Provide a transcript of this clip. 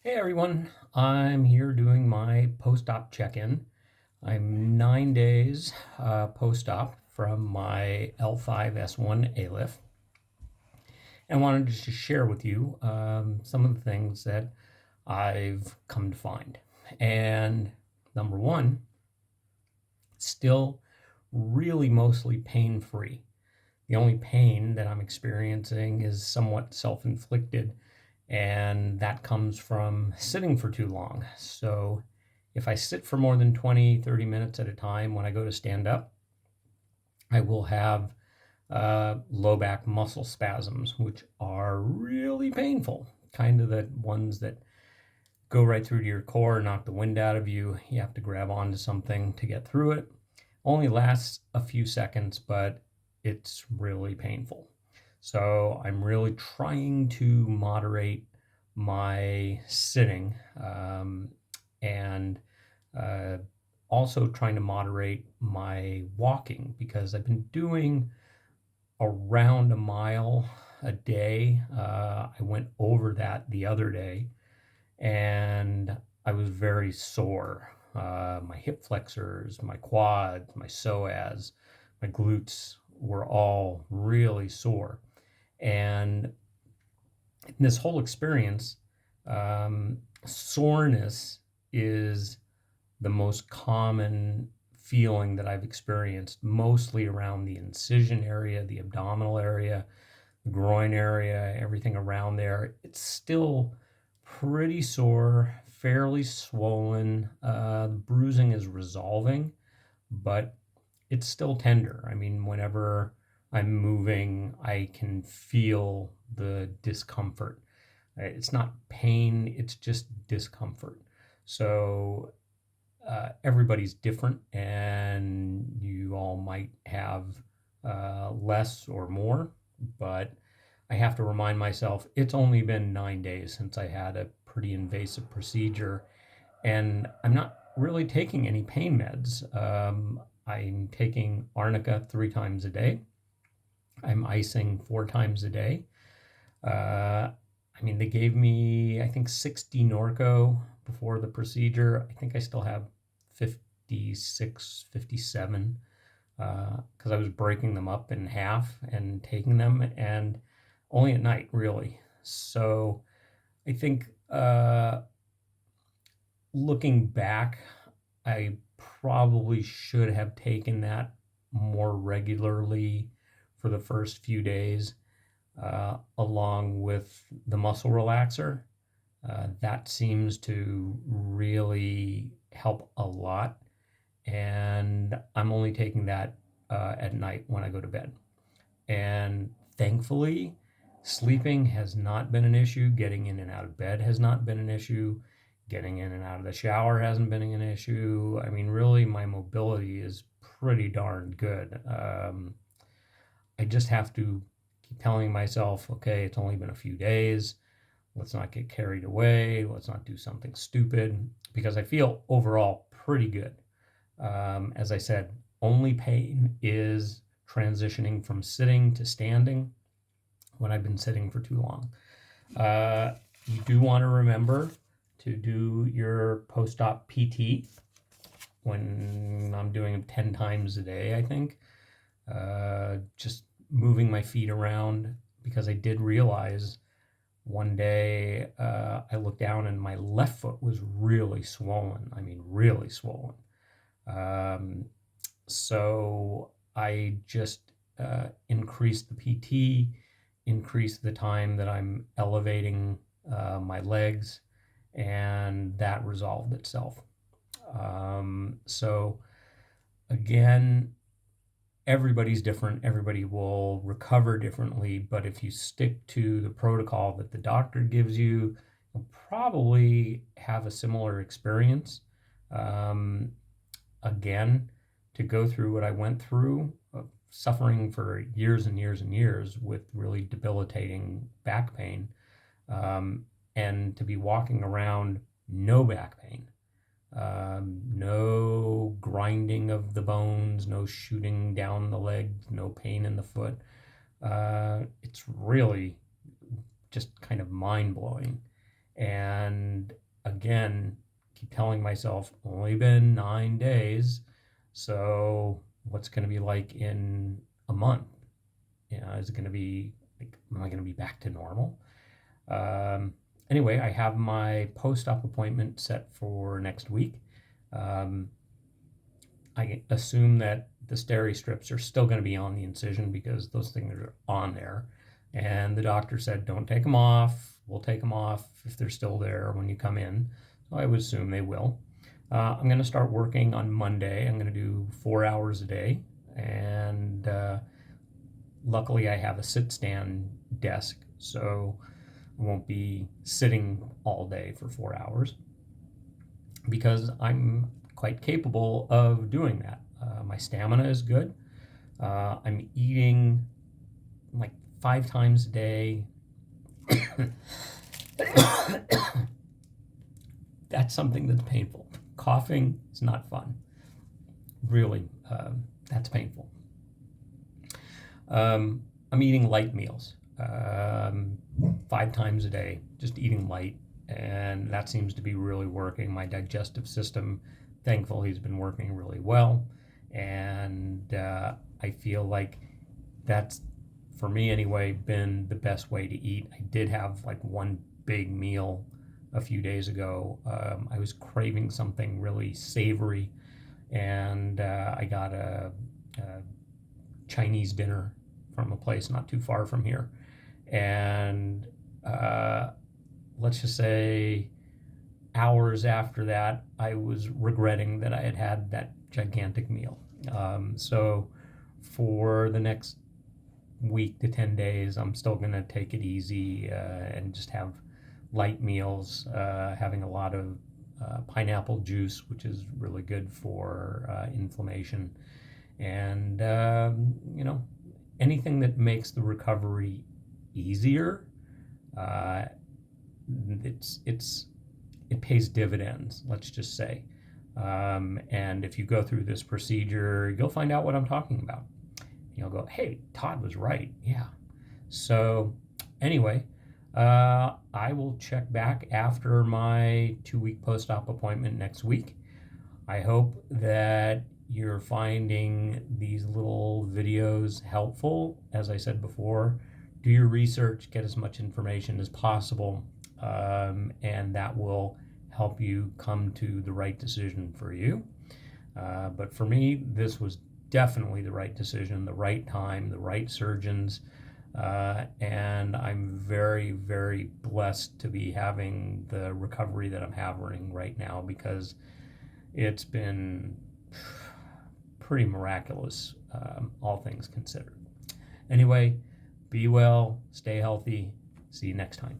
Hey everyone, I'm here doing my post-op check-in. I'm 9 days post-op from my L5 S1 ALIF, and I wanted to just share with you some of the things that I've come to find. And number one, still really mostly pain-free. The only pain that I'm experiencing is somewhat self-inflicted, and that comes from sitting for too long. So if I sit for more than 20, 30 minutes at a time when I go to stand up, I will have low back muscle spasms, which are really painful, kind of the ones that go right through to your core, knock the wind out of you. You have to grab onto something to get through it. Only lasts a few seconds, but it's really painful. So I'm really trying to moderate my sitting, and uh, also trying to moderate my walking because I've been doing around a mile a day. I went over that the other day and I was very sore. My hip flexors, my quads, my psoas, my glutes were all really sore. And in this whole experience, soreness is the most common feeling that I've experienced, mostly around the incision area, the abdominal area, the groin area, everything around there. It's still pretty sore, fairly swollen. The bruising is resolving, but it's still tender. I mean, whenever I'm moving, I can feel the discomfort. It's not pain, it's just discomfort. So everybody's different, and you all might have less or more, but I have to remind myself it's only been 9 days since I had a pretty invasive procedure, and I'm not really taking any pain meds. I'm taking arnica 3 times a day. I'm icing 4 times a day. I mean, they gave me, I think, 60 Norco before the procedure. I think I still have 56, 57 because I was breaking them up in half and taking them, and only at night, really. So I think looking back, I probably should have taken that more regularly for the first few days, along with the muscle relaxer. That seems to really help a lot. And I'm only taking that at night when I go to bed. And thankfully, sleeping has not been an issue. Getting in and out of bed has not been an issue. Getting in and out of the shower hasn't been an issue. I mean, really, my mobility is pretty darn good. I just have to keep telling myself, okay, it's only been a few days. Let's not get carried away. Let's not do something stupid because I feel overall pretty good. As I said, only pain is transitioning from sitting to standing when I've been sitting for too long. You do want to remember to do your post-op PT when I'm doing them 10 times a day, I think. Just moving my feet around because I did realize one day I looked down and my left foot was really swollen. I mean, really swollen. So I just increased the PT, increased the time that I'm elevating my legs, and that resolved itself. So again, everybody's different. Everybody will recover differently, but if you stick to the protocol that the doctor gives you, you'll probably have a similar experience. Um, Again, to go through what I went through, suffering for years and years and years with really debilitating back pain, and to be walking around no back pain, no grinding of the bones, no shooting down the legs, no pain in the foot. It's really just kind of mind blowing. And again, keep telling myself, only been 9 days. So what's going to be like in a month? Is it going to be like, am I going to be back to normal? Um, anyway, I have my post-op appointment set for next week. I assume that the steri strips are still going to be on the incision because those things are on there. And the doctor said, don't take them off. We'll take them off if they're still there when you come in. So I would assume they will. I'm going to start working on Monday. I'm going to do 4 hours a day. And luckily, I have a sit-stand desk, so I won't be sitting all day for 4 hours because I'm quite capable of doing that. My stamina is good. I'm eating like 5 times a day. That's something that's painful. Coughing is not fun. Really, that's painful. I'm eating light meals, 5 times a day, just eating light. And that seems to be really working. My digestive system, thankfully, has been working really well. And I feel like that's, for me anyway, been the best way to eat. I did have like one big meal a few days ago. I was craving something really savory, and I got a Chinese dinner from a place not too far from here. And let's just say hours after that, I was regretting that I had had that gigantic meal. So for the next week to 10 days, I'm still going to take it easy and just have light meals, having a lot of pineapple juice, which is really good for inflammation. And, anything that makes the recovery easier, it pays dividends, let's just say. And if you go through this procedure, you'll find out what I'm talking about. You'll go, hey, Todd was right. Yeah. So anyway, I will check back after my 2-week post-op appointment next week. I hope that you're finding these little videos helpful. As I said before, do your research, get as much information as possible, and that will help you come to the right decision for you. But for me, this was definitely the right decision, the right time, the right surgeons, and I'm very, very blessed to be having the recovery that I'm having right now, because it's been pretty miraculous, all things considered. Anyway, be well, stay healthy. See you next time.